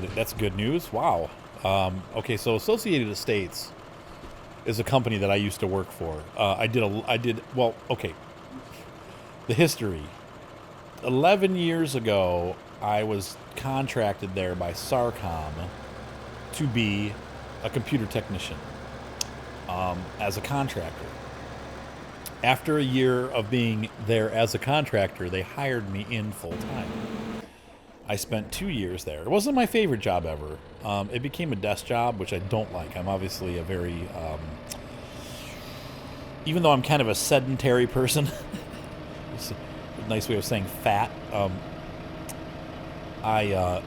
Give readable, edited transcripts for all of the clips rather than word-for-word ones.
That's good news. Wow. Okay, so Associated Estates is a company that I used to work for. Well, okay. The history. 11 years ago, I was contracted there by Sarcom to be a computer technician as a contractor. After a year of being there as a contractor, they hired me in full time. I spent 2 years there. It wasn't my favorite job ever. It became a desk job, which I don't like. I'm obviously a very, even though I'm kind of a sedentary person, it's a nice way of saying fat. I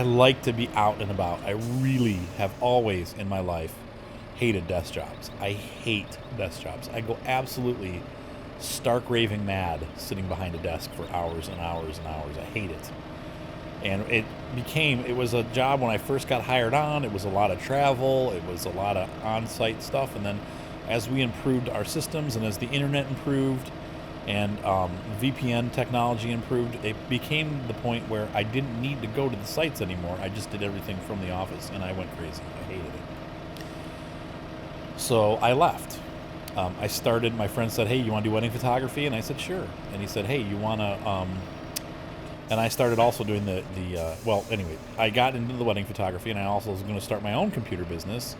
like to be out and about. I really have always in my life hated desk jobs. I hate desk jobs. I go absolutely stark raving mad sitting behind a desk for hours and hours and hours. I hate it. And it was a job when I first got hired on. It was a lot of travel. It was a lot of on-site stuff. And then as we improved our systems and as the internet improved and VPN technology improved, it became the point where I didn't need to go to the sites anymore. I just did everything from the office, and I went crazy. I hated it. So I left. My friend said, hey, you want to do wedding photography? And I said, sure. And he said, hey, you want to, and I started also doing well, anyway, I got into the wedding photography, and I also was going to start my own computer business.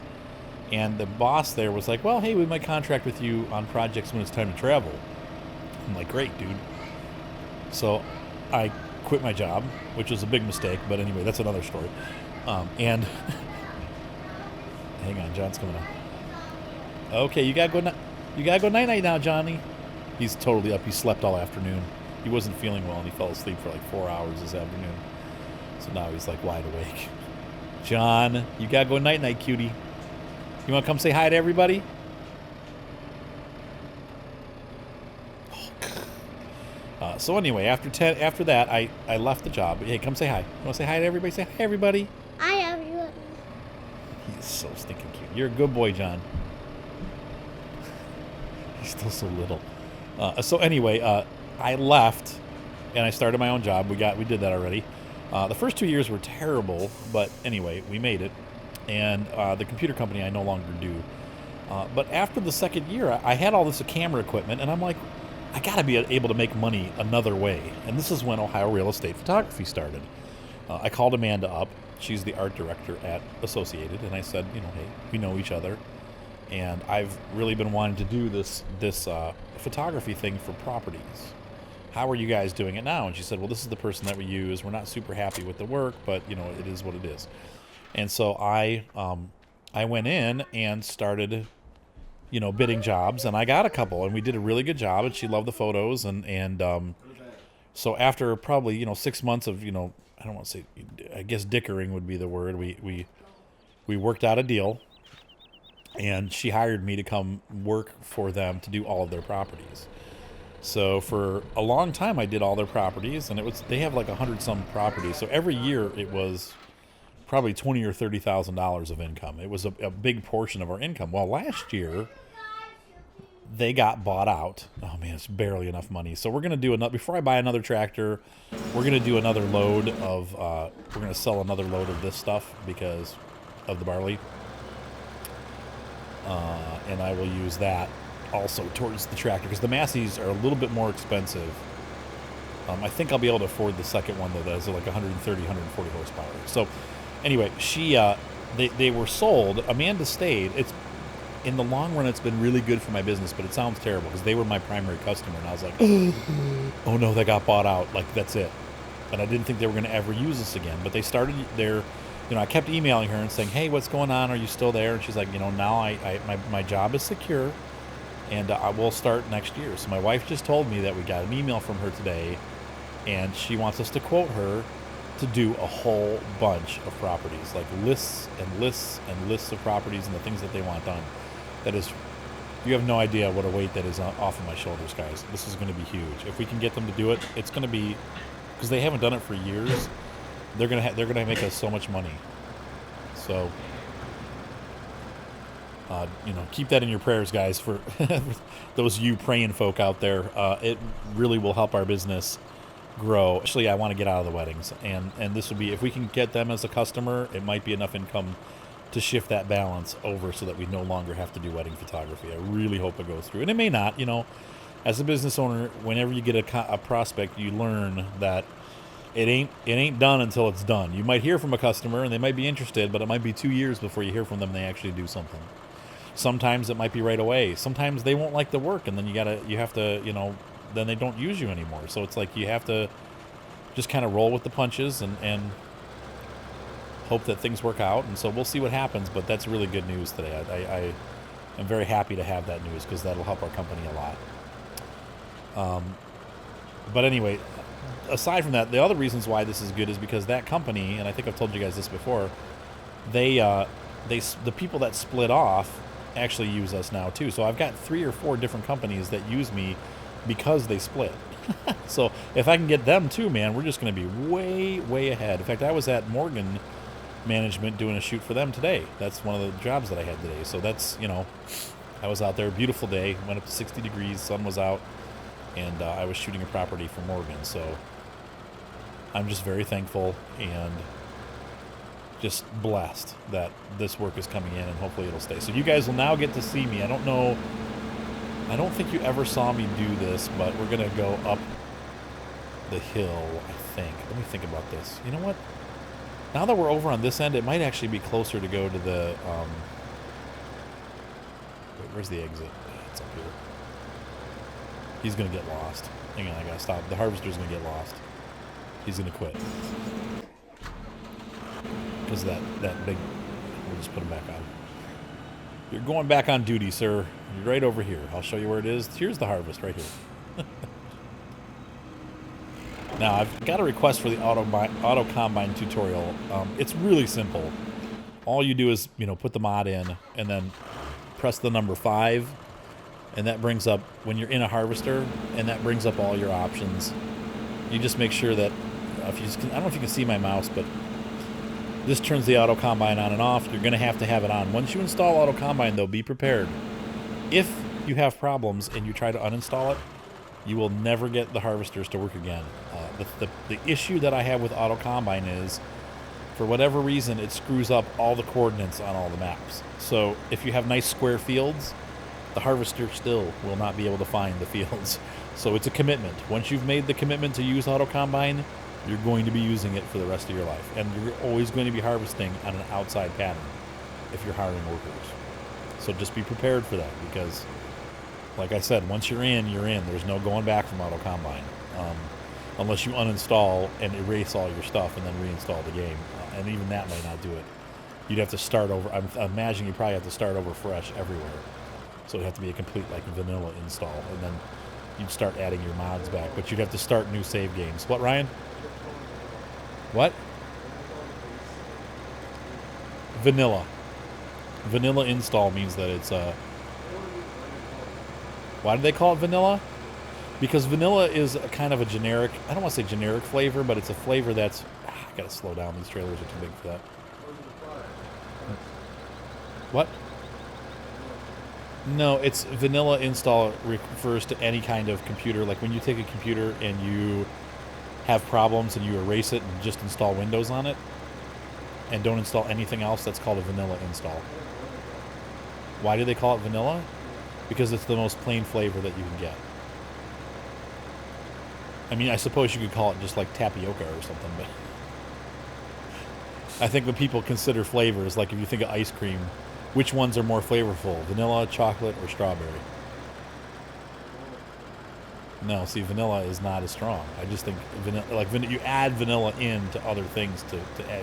And the boss there was like, well, hey, we might contract with you on projects when it's time to travel. I'm like, great, dude. So I quit my job, which was a big mistake, but anyway, that's another story. And hang on, John's coming up. Okay, you gotta go night night now, Johnny. He's totally up. He slept all afternoon. He wasn't feeling well, and he fell asleep for like 4 hours this afternoon. So now he's like wide awake. John, you gotta go night night, cutie. You wanna come say hi to everybody? So anyway, after that, I left the job. Hey, come say hi. You wanna say hi to everybody? Say hi, everybody. I have you. He's so stinking cute. You're a good boy, John. He's still so little. So anyway, I left and I started my own job. We did that already. The first 2 years were terrible, but anyway, we made it. And the computer company I no longer do. But after the second year, I had all this camera equipment, and I'm like, I gotta be able to make money another way. And this is when Ohio Real Estate Photography started. I called Amanda up. She's the art director at Associated, and I said, hey, we know each other. And I've really been wanting to do this photography thing for properties. How are you guys doing it now? And she said, well, this is the person that we use. We're not super happy with the work, but it is what it is. And so I went in and started, bidding jobs, and I got a couple, and we did a really good job, and she loved the photos, and so after probably 6 months of I don't want to say, I guess dickering would be the word. We worked out a deal. And she hired me to come work for them to do all of their properties. So for a long time, I did all their properties, and they have like 100-some properties. So every year, it was probably $20,000 or $30,000 of income. It was a big portion of our income. Well, last year, they got bought out. Oh man, it's barely enough money. So we're gonna do another. Before I buy another tractor, we're gonna do another load of. We're gonna sell another load of this stuff because of the barley. And I will use that also towards the tractor because the Masseys are a little bit more expensive. I think I'll be able to afford the second one though. That's like 130, 140 horsepower. So anyway, they were sold. Amanda stayed. It's in the long run, it's been really good for my business, but it sounds terrible because they were my primary customer, and I was like, oh no, they got bought out. Like that's it. And I didn't think they were going to ever use us again. But they started their. I kept emailing her and saying, hey, what's going on? Are you still there? And she's like, now my job is secure, and I will start next year. So my wife just told me that we got an email from her today, and she wants us to quote her to do a whole bunch of properties, like lists and lists and lists of properties and the things that they want done. That is, you have no idea what a weight that is off of my shoulders, guys. This is going to be huge. If we can get them to do it, it's going to be, because they haven't done it for years. They're gonna make us so much money. So, keep that in your prayers, guys, for those you praying folk out there. It really will help our business grow. Actually, I want to get out of the weddings, and this would be, if we can get them as a customer, it might be enough income to shift that balance over so that we no longer have to do wedding photography. I really hope it goes through, and it may not. You know, as a business owner, whenever you get a prospect, you learn that it ain't done until it's done. You might hear from a customer and they might be interested, but it might be 2 years before you hear from them and they actually do something. Sometimes it might be right away. Sometimes they won't like the work, and then you have to, you know, then they don't use you anymore. So it's like you have to just kind of roll with the punches and hope that things work out. And so we'll see what happens, but that's really good news today. I'm very happy to have that news because that'll help our company a lot. But anyway, aside from that, the other reasons why this is good is because that company, and I think I've told you guys this before, the people that split off actually use us now too. So I've got 3 or 4 different companies that use me because they split. So if I can get them too, man, we're just going to be way, way ahead. In fact, I was at Morgan Management doing a shoot for them today. That's one of the jobs that I had today. So that's, you know, I was out there, beautiful day, went up to 60 degrees, sun was out, and I was shooting a property for Morgan. So I'm just very thankful and just blessed that this work is coming in, and hopefully it'll stay. So you guys will now get to see me. I don't think you ever saw me do this, but we're going to go up the hill, I think. Let me think about this. You know what? Now that we're over on this end, it might actually be closer to go to the... wait, where's the exit? It's up here. He's going to get lost. Hang on, I got to stop. The harvester's going to get lost. He's going to quit. Because that big... We'll just put him back on. You're going back on duty, sir. You're right over here. I'll show you where it is. Here's the harvest right here. Now, I've got a request for the auto combine tutorial. It's really simple. All you do is, you know, put the mod in and then press the number 5, and that brings up, when you're in a harvester, and that brings up all your options. You just make sure that, I don't know if you can see my mouse, but this turns the auto combine on and off. You're going to have it on. Once you install auto combine, though, be prepared. If you have problems and you try to uninstall it, you will never get the harvesters to work again. The issue that I have with auto combine is, for whatever reason, it screws up all the coordinates on all the maps. So if you have nice square fields, the harvester still will not be able to find the fields. So it's a commitment. Once you've made the commitment to use auto combine, you're going to be using it for the rest of your life. And you're always going to be harvesting on an outside pattern if you're hiring workers. So just be prepared for that, because, like I said, once you're in, you're in. There's no going back from auto combine, unless you uninstall and erase all your stuff and then reinstall the game. And even that might not do it. You'd have to start over. I imagine you probably have to start over fresh everywhere. So it'd have to be a complete, like, vanilla install, and then you'd start adding your mods back. But you'd have to start new save games. What, Ryan? What? Vanilla. Vanilla install means that it's why do they call it vanilla? Because vanilla is a kind of a generic, I don't want to say generic flavor, but it's a flavor that's... I gotta slow down, these trailers are too big for that. What? No, it's vanilla install refers to any kind of computer. Like when you take a computer and you have problems and you erase it and just install Windows on it and don't install anything else, that's called a vanilla install. Why do they call it vanilla? Because it's the most plain flavor that you can get. I mean, I suppose you could call it just like tapioca or something, but I think when people consider flavors, like if you think of ice cream, which ones are more flavorful, vanilla, chocolate, or strawberry? No, see, vanilla is not as strong. I just think you add vanilla into other things to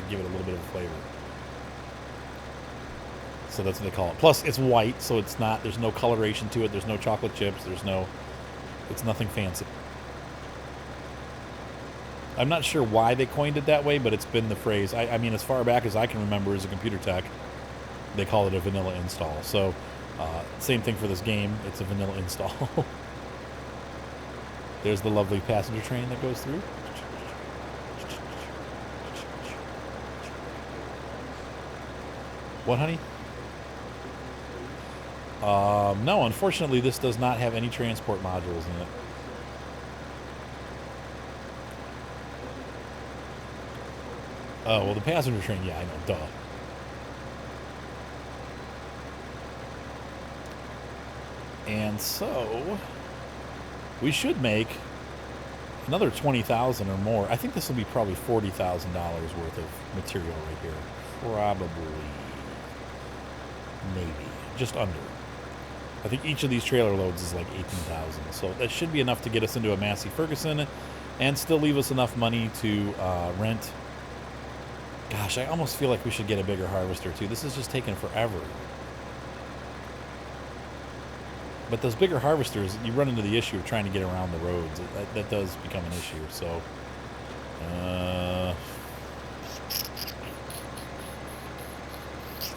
give it a little bit of a flavor. So that's what they call it. Plus, it's white, so it's not. There's no coloration to it. There's no chocolate chips. It's nothing fancy. I'm not sure why they coined it that way, but it's been the phrase. I mean, as far back as I can remember as a computer tech, they call it a vanilla install. So, same thing for this game. It's a vanilla install. There's the lovely passenger train that goes through. What, honey? No, unfortunately, this does not have any transport modules in it. Oh, well, the passenger train, yeah, I know, duh. And so, we should make another 20,000 or more. I think this will be probably $40,000 worth of material right here. Probably, maybe, just under. I think each of these trailer loads is like 18,000. So that should be enough to get us into a Massey Ferguson and still leave us enough money to rent. Gosh, I almost feel like we should get a bigger harvester too. This is just taking forever. But those bigger harvesters, you run into the issue of trying to get around the roads. That does become an issue. So,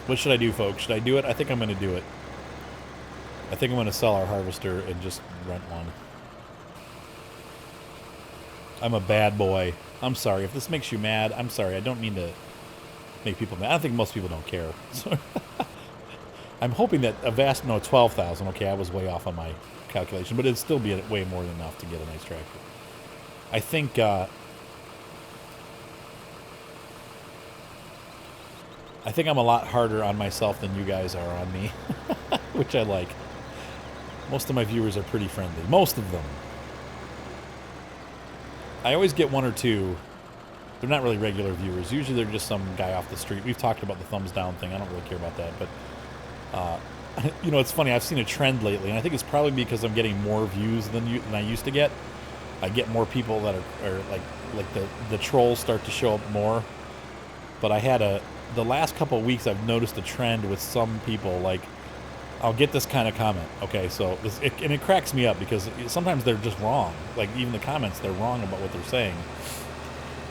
what should I do, folks? Should I do it? I think I'm going to do it. I think I'm going to sell our harvester and just rent one. I'm a bad boy. I'm sorry. If this makes you mad, I'm sorry. I don't mean to make people mad. I think most people don't care. So I'm hoping that a vast, no, 12,000. Okay, I was way off on my calculation, but it'd still be way more than enough to get a nice tractor. I think I'm a lot harder on myself than you guys are on me, which I like. Most of my viewers are pretty friendly. Most of them. I always get one or two. They're not really regular viewers. Usually they're just some guy off the street. We've talked about the thumbs down thing. I don't really care about that. But, you know, it's funny. I've seen a trend lately, and I think it's probably because I'm getting more views than I used to get. I get more people that are like the trolls start to show up more. But I had the last couple of weeks I've noticed a trend with some people. Like, I'll get this kind of comment. Okay, so and it cracks me up because sometimes they're just wrong. Like, even the comments, they're wrong about what they're saying.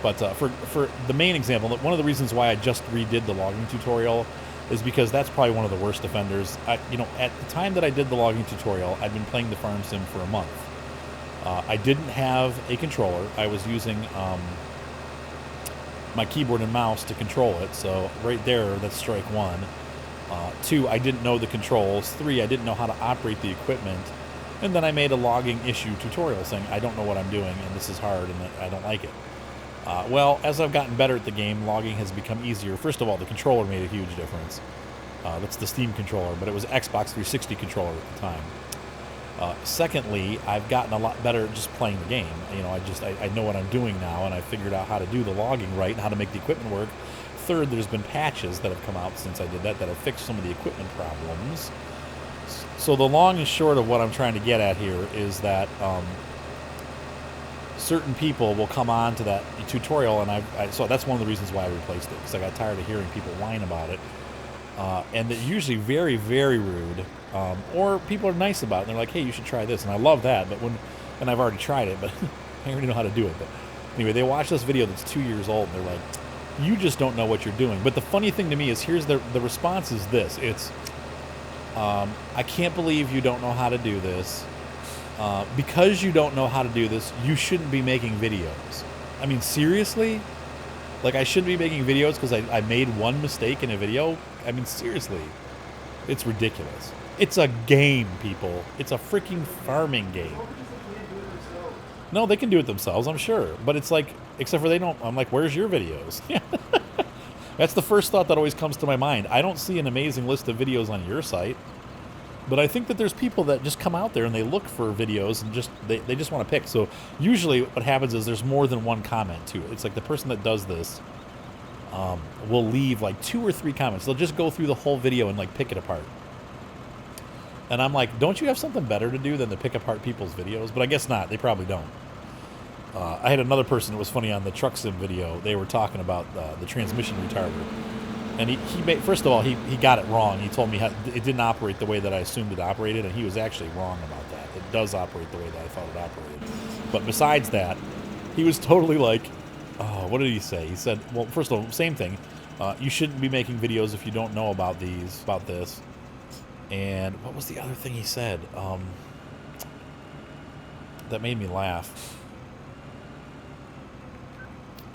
But for the main example, one of the reasons why I just redid the logging tutorial is because that's probably one of the worst offenders. You know, at the time that I did the logging tutorial, I'd been playing the farm sim for a month. I didn't have a controller. I was using my keyboard and mouse to control it. So right there, that's strike one. 2, I didn't know the controls. 3, I didn't know how to operate the equipment. And then I made a logging issue tutorial saying, I don't know what I'm doing, and this is hard, and I don't like it. Well, as I've gotten better at the game, logging has become easier. First of all, the controller made a huge difference. That's the Steam controller, but it was an Xbox 360 controller at the time. Secondly, I've gotten a lot better at just playing the game. You know, I know what I'm doing now, and I figured out how to do the logging right and how to make the equipment work. Third, there's been patches that have come out since I did that have fixed some of the equipment problems. So the long and short of what I'm trying to get at here is that certain people will come on to that tutorial, and so that's one of the reasons why I replaced it, because I got tired of hearing people whine about it. And they're usually very, very rude, or people are nice about it, and they're like, hey, you should try this, and I love that, and I've already tried it, but I already know how to do it. But anyway, they watch this video that's 2 years old, and they're like, you just don't know what you're doing. But the funny thing to me is, here's the response is this. It's, I can't believe you don't know how to do this. Because you don't know how to do this, you shouldn't be making videos. I mean, seriously? Like, I shouldn't be making videos because I made one mistake in a video? I mean, seriously. It's ridiculous. It's a game, people. It's a freaking farming game. No, they can do it themselves, I'm sure. But it's like, except for they don't. I'm like, where's your videos? That's the first thought that always comes to my mind. I don't see an amazing list of videos on your site. But I think that there's people that just come out there and they look for videos and they just want to pick. So usually what happens is there's more than one comment to it. It's like the person that does this will leave like 2 or 3 comments. They'll just go through the whole video and like pick it apart. And I'm like, don't you have something better to do than to pick apart people's videos? But I guess not. They probably don't. I had another person that was funny on the truck sim video. They were talking about the transmission retarder. And he made, first of all, he got it wrong. He told me it didn't operate the way that I assumed it operated, and he was actually wrong about that. It does operate the way that I thought it operated. But besides that, he was totally like, oh, what did he say? He said, well, first of all, same thing. You shouldn't be making videos if you don't know about this. And what was the other thing he said? That made me laugh.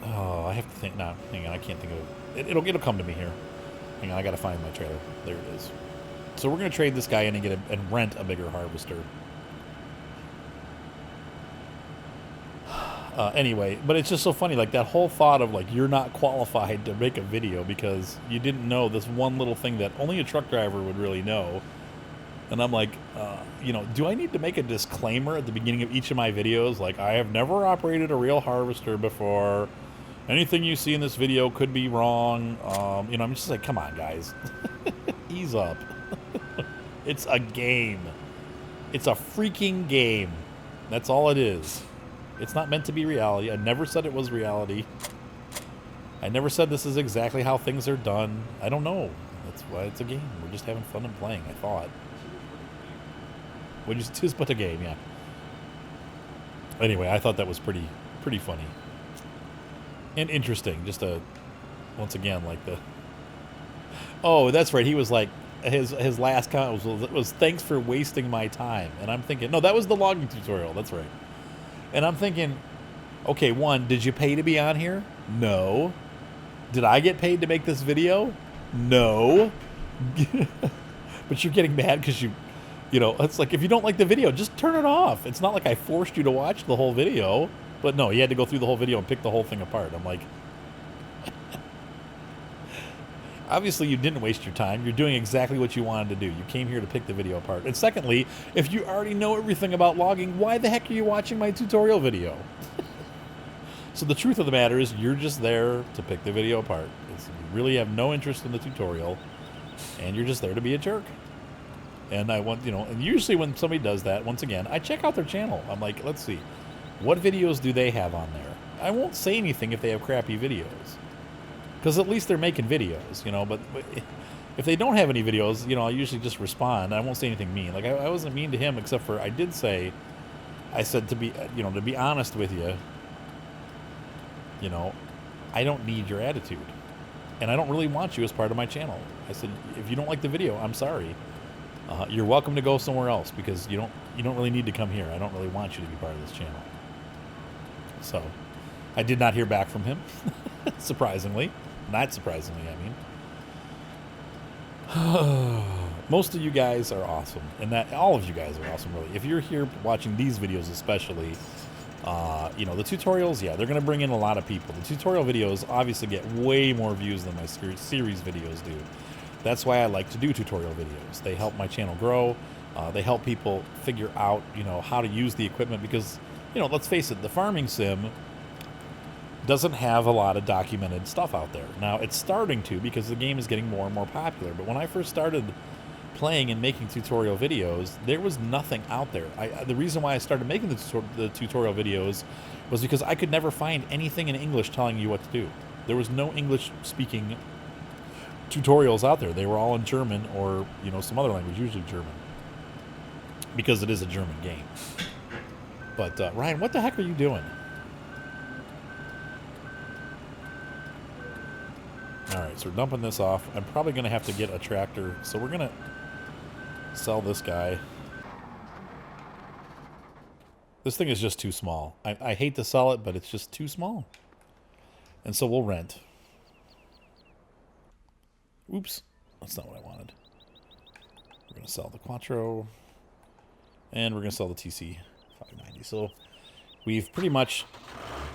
Oh, I have to think. No, hang on. I can't think of it. It'll come to me here. Hang on. I got to find my trailer. There it is. So we're going to trade this guy in and rent a bigger harvester. Anyway, but it's just so funny, like that whole thought of like you're not qualified to make a video because you didn't know this one little thing that only a truck driver would really know. And I'm like, you know, do I need to make a disclaimer at the beginning of each of my videos? Like, I have never operated a real harvester before. Anything you see in this video could be wrong. You know, I'm just like, come on, guys. Ease up. It's a game. It's a freaking game. That's all it is. It's not meant to be reality. I never said it was reality. I never said this is exactly how things are done. I don't know. That's why it's a game. We're just having fun and playing, I thought. Would you just put a game, yeah. Anyway, I thought that was pretty funny. And interesting. Just once again, like the... Oh, that's right. He was like, his last comment was thanks for wasting my time. And I'm thinking, no, that was the logging tutorial. That's right. And I'm thinking, okay, one, did you pay to be on here? No. Did I get paid to make this video? No. But you're getting mad because you know, it's like if you don't like the video, just turn it off. It's not like I forced you to watch the whole video. But no, he had to go through the whole video and pick the whole thing apart. I'm like, obviously you didn't waste your time. You're doing exactly what you wanted to do. You came here to pick the video apart. And secondly, if you already know everything about logging, why the heck are you watching my tutorial video? So the truth of the matter is you're just there to pick the video apart. You really have no interest in the tutorial, and you're just there to be a jerk. And I want, you know, and usually when somebody does that, once again, I check out their channel. I'm like, let's see. What videos do they have on there? I won't say anything if they have crappy videos. Because at least they're making videos, you know. But if they don't have any videos, you know, I usually just respond. I won't say anything mean. Like, I wasn't mean to him, except for I did say, I said to be, you know, to be honest with you, you know, I don't need your attitude. And I don't really want you as part of my channel. I said, if you don't like the video, I'm sorry. You're welcome to go somewhere else because you don't really need to come here. I don't really want you to be part of this channel. So, I did not hear back from him, surprisingly. Not surprisingly, I mean. Most of you guys are awesome, and that all of you guys are awesome, really. If you're here watching these videos especially, you know, the tutorials, yeah, they're going to bring in a lot of people. The tutorial videos obviously get way more views than my series videos do. That's why I like to do tutorial videos. They help my channel grow. They help people figure out, you know, how to use the equipment because, you know, let's face it, the farming sim doesn't have a lot of documented stuff out there. Now, it's starting to because the game is getting more and more popular. But when I first started playing and making tutorial videos, there was nothing out there. The reason why I started making the tutorial videos was because I could never find anything in English telling you what to do. There was no English-speaking tutorials out there. They were all in German or, you know, some other language, usually German, because it is a German game. But Ryan, what the heck are you doing? All right, so we're dumping this off. I'm probably going to have to get a tractor, so we're going to sell this guy. This thing is just too small. I hate to sell it, but it's just too small. And so we'll rent. Oops, that's not what I wanted. We're going to sell the Quattro, and we're going to sell the TC 590. So we've pretty much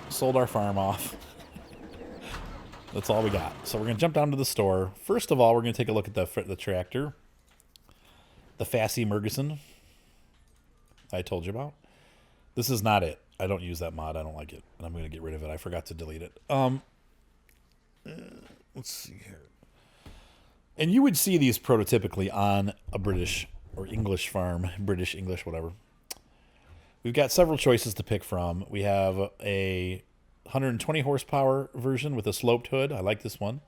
sold our farm off. That's all we got. So we're going to jump down to the store. First of all, we're going to take a look at the tractor. The Massey Ferguson I told you about. This is not it. I don't use that mod. I don't like it. And I'm going to get rid of it. I forgot to delete it. Let's see here. And you would see these prototypically on a British or English farm. British, English, whatever. We've got several choices to pick from. We have a 120 horsepower version with a sloped hood. I like this one.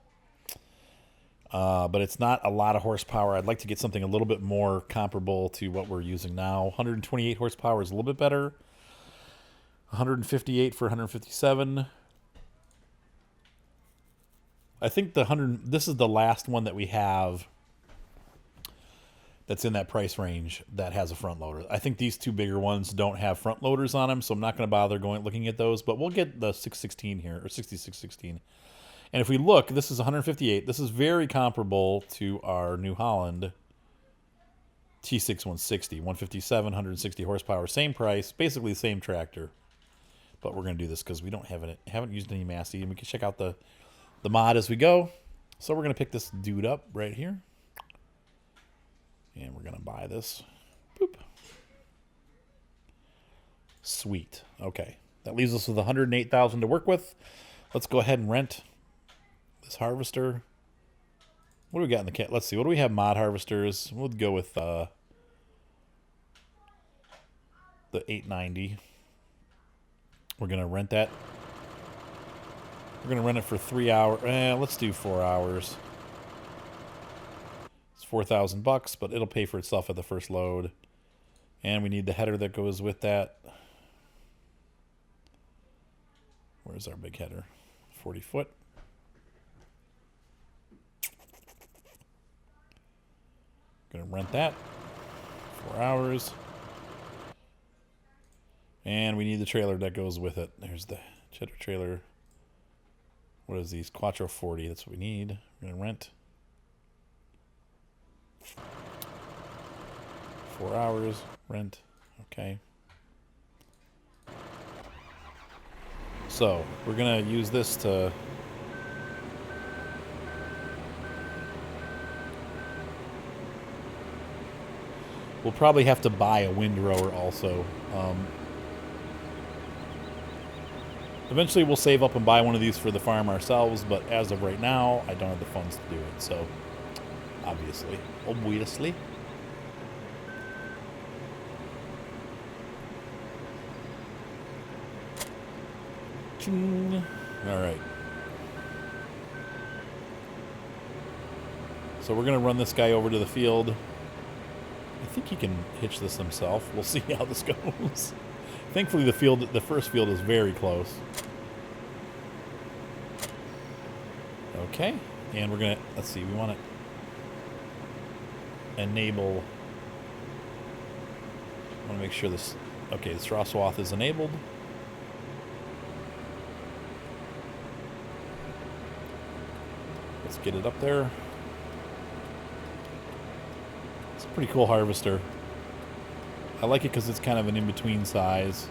But it's not a lot of horsepower. I'd like to get something a little bit more comparable to what we're using now. 128 horsepower is a little bit better. 158 for 157. I think this is the last one that we have that's in that price range that has a front loader. I think these two bigger ones don't have front loaders on them, so I'm not going to bother looking at those, but we'll get the 616 here, or 6616. And if we look, this is 158. This is very comparable to our New Holland T6 160. 157, 160 horsepower, same price, basically the same tractor. but we're going to do this because we don't have it. Haven't used any Massey, and we can check out the mod as we go. So we're going to pick this dude up right here, and we're going to buy this. Boop. Sweet. Okay, that leaves us with 108,000 to work with. Let's go ahead and rent this harvester. What do we got in the kit? Let's see. What do we have? Mod harvesters. We'll go with the 890. We're gonna rent that. We're gonna rent it for 3 hours. Let's do 4 hours. It's $4,000, but it'll pay for itself at the first load. And we need the header that goes with that. Where's our big header? 40 foot. Gonna rent that. 4 hours. And we need the trailer that goes with it. There's the cheddar trailer. What is these? Quattro 40. That's what we need. We're going to rent. 4 hours. Rent. Okay. So, we're going to use this to... We'll probably have to buy a windrower also. Eventually we'll save up and buy one of these for the farm ourselves, but as of right now, I don't have the funds to do it, so obviously. Alright. So we're going to run this guy over to the field. I think he can hitch this himself. We'll see how this goes. Thankfully, the first field is very close. Okay, and we're gonna, let's see, we want to enable, I want to make sure this, okay, the straw swath is enabled. Let's get it up there. It's a pretty cool harvester. I like it because it's kind of an in-between size.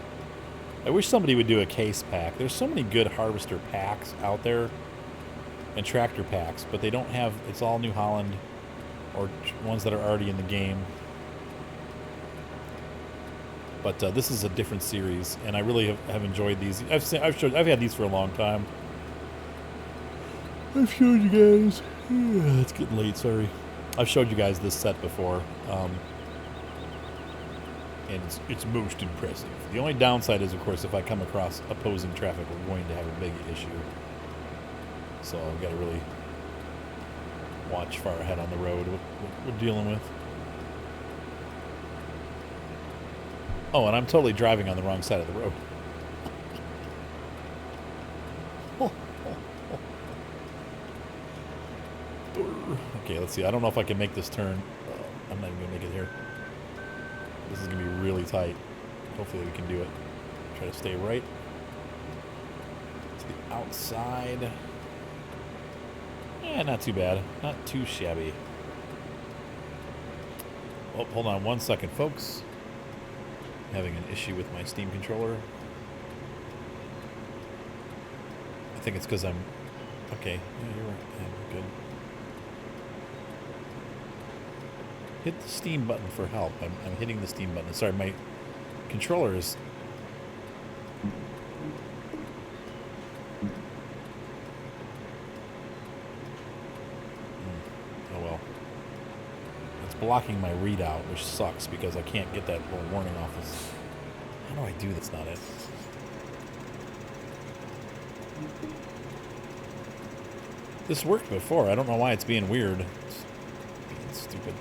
I wish somebody would do a case pack. There's so many good harvester packs out there and tractor packs, but they don't have, it's all New Holland or ones that are already in the game. But this is a different series, and I really have enjoyed these. I've had these for a long time. I've showed you guys. It's getting late, sorry. I've showed you guys this set before. And it's most impressive. The only downside is, of course, if I come across opposing traffic, we're going to have a big issue. So I've got to really watch far ahead on the road what we're dealing with. Oh, and I'm totally driving on the wrong side of the road. Okay, let's see. I don't know if I can make this turn. I'm not even going to make it here. This is going to be really tight. Hopefully we can do it. Try to stay right to the outside. Yeah, not too bad. Not too shabby. Oh, hold on 1 second, folks. I'm having an issue with my Steam controller. I think it's because I'm... Okay, yeah, you're right. Yeah, good. Hit the Steam button for help. I'm hitting the Steam button. Sorry, my controller is... Oh well. It's blocking my readout, which sucks because I can't get that little warning off this. How do I do that's not it? This worked before. I don't know why it's being weird. It's being stupid.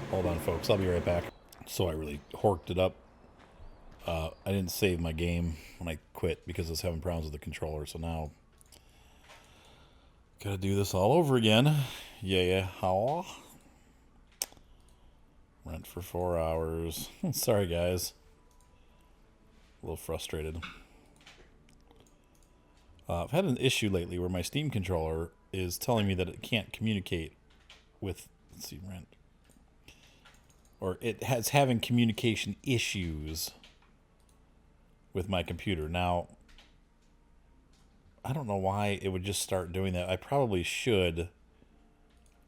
Hold on, folks. I'll be right back. So I really horked it up. I didn't save my game when I quit because I was having problems with the controller. So now, gotta do this all over again. Yeah. How? Rent for 4 hours. Sorry, guys. A little frustrated. I've had an issue lately where my Steam controller is telling me that it can't communicate with, let's see, rent. or it has having communication issues with my computer. Now, I don't know why it would just start doing that. I probably should.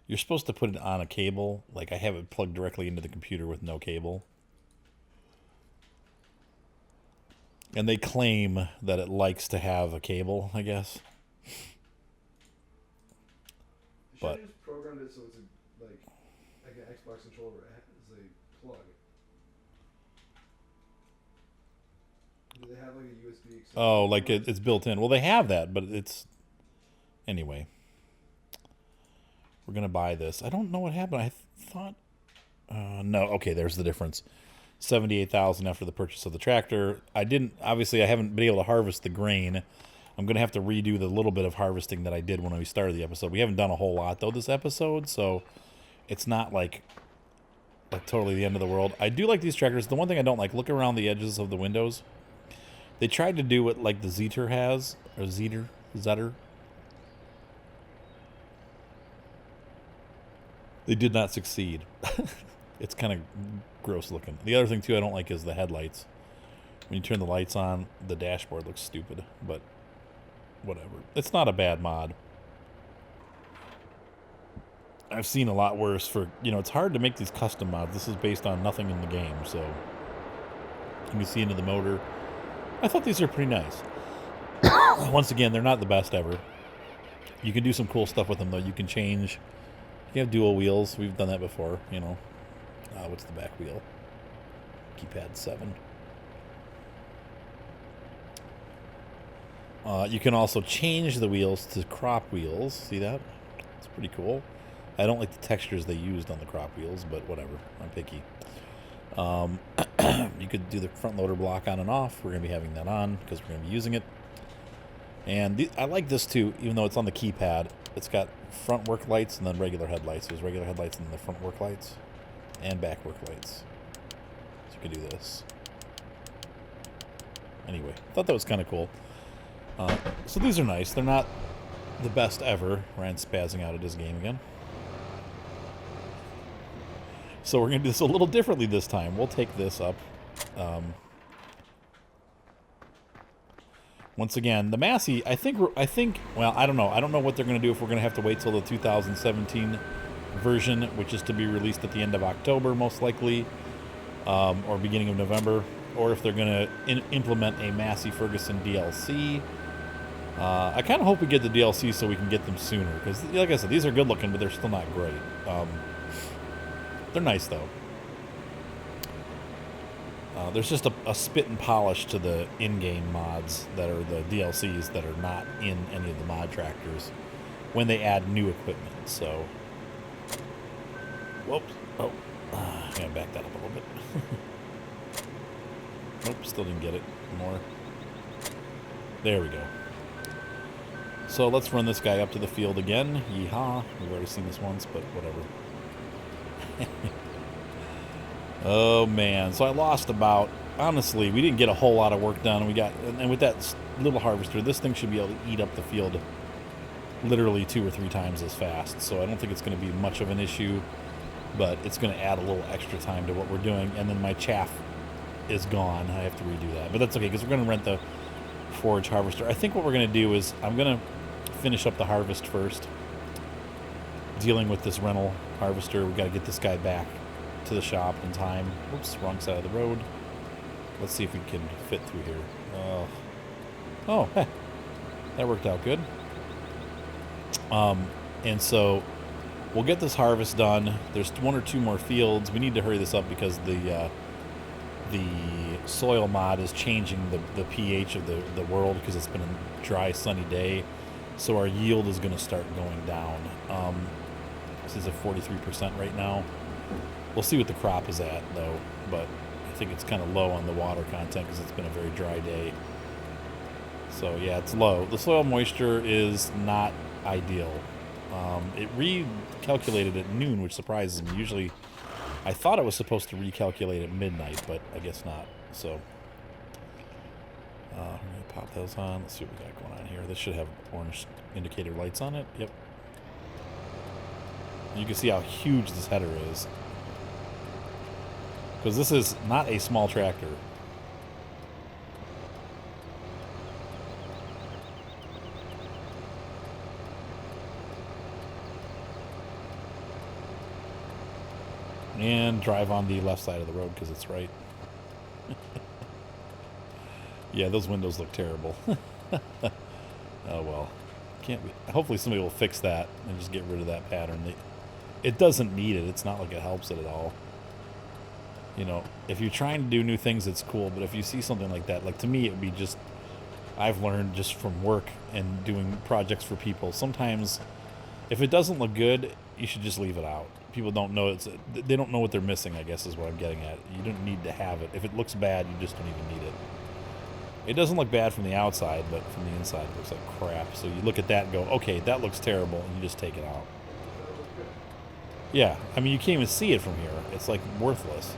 You're supposed to put it on a cable. Like, I have it plugged directly into the computer with no cable. And they claim that it likes to have a cable, I guess. But you just programmed it so it's like an Xbox controller as a plug. Do they have like a USB extension? Oh, like it's built in. Well, they have that, but it's... Anyway. We're going to buy this. I don't know what happened. I thought... no, okay, there's the difference. $78,000 after the purchase of the tractor. Obviously, I haven't been able to harvest the grain. I'm going to have to redo the little bit of harvesting that I did when we started the episode. We haven't done a whole lot, though, this episode, so it's not like totally the end of the world. I do like these tractors. The one thing I don't like, look around the edges of the windows. They tried to do what like the Zetor has, or Zetter. They did not succeed. It's kind of gross looking. The other thing, too, I don't like is the headlights. When you turn the lights on, the dashboard looks stupid, but whatever. It's not a bad mod. I've seen a lot worse for, it's hard to make these custom mods. This is based on nothing in the game, so you can see into the motor. I thought these are pretty nice. Once again, they're not the best ever. You can do some cool stuff with them, though. You can change. You have dual wheels. We've done that before, what's the back wheel? Keypad 7. You can also change the wheels to crop wheels. See that? It's pretty cool. I don't like the textures they used on the crop wheels, but whatever. I'm picky. You could do the front loader block on and off. We're going to be having that on because we're going to be using it. And I like this too, even though it's on the keypad. It's got front work lights and then regular headlights. There's regular headlights and then the front work lights and back work lights. So you could do this. Anyway, I thought that was kind of cool. So these are nice. They're not the best ever. Ryan's spazzing out at his game again. So we're going to do this a little differently this time. We'll take this up. Once again, the Massey, I think, well, I don't know. I don't know what they're going to do if we're going to have to wait till the 2017 version, which is to be released at the end of October, most likely, or beginning of November, or if they're going to implement a Massey Ferguson DLC. I kind of hope we get the DLC so we can get them sooner, because, like I said, these are good looking, but they're still not great. They're nice, though. There's just a spit and polish to the in-game mods that are the DLCs that are not in any of the mod tractors when they add new equipment. So, whoops. Oh, I'm going to back that up a little bit. Nope, still didn't get it. More. There we go. So let's run this guy up to the field again. Yeehaw. We've already seen this once, but whatever. Oh man, so I lost about, honestly, we didn't get a whole lot of work done. And with that little harvester, this thing should be able to eat up the field literally 2 or 3 times as fast. So I don't think it's going to be much of an issue, but it's going to add a little extra time to what we're doing. And then my chaff is gone. I have to redo that, but that's okay because we're going to rent the forage harvester. I think what we're going to do is I'm going to finish up the harvest first, dealing with this rental harvester. We got to get this guy back to the shop in time. Oops, wrong side of the road. Let's see if we can fit through here. Oh, that worked out good. And so we'll get this harvest done. There's 1 or 2 more fields. We need to hurry this up because the soil mod is changing the pH of the world because it's been a dry, sunny day. So our yield is going to start going down. This is at 43% right now. We'll see what the crop is at, though, but I think it's kind of low on the water content because it's been a very dry day. So, yeah, it's low. The soil moisture is not ideal. It recalculated at noon, which surprises me. Usually, I thought it was supposed to recalculate at midnight, but I guess not. So, I'm going to pop those on. Let's see what we got going on here. This should have orange indicator lights on it. Yep. You can see how huge this header is. Because this is not a small tractor. And drive on the left side of the road because it's right. Yeah, those windows look terrible. Oh well. Can't be. Hopefully somebody will fix that and just get rid of that pattern. It doesn't need it. It's not like it helps it at all. You know, if you're trying to do new things, it's cool. But if you see something like that, like to me, it would be just, I've learned just from work and doing projects for people, sometimes if it doesn't look good, you should just leave it out. People don't know they don't know what they're missing, I guess is what I'm getting at. You don't need to have it. If it looks bad, you just don't even need it. It doesn't look bad from the outside, but from the inside it looks like crap. So you look at that and go, okay, that looks terrible, and you just take it out. Yeah, I mean, you can't even see it from here. It's like worthless.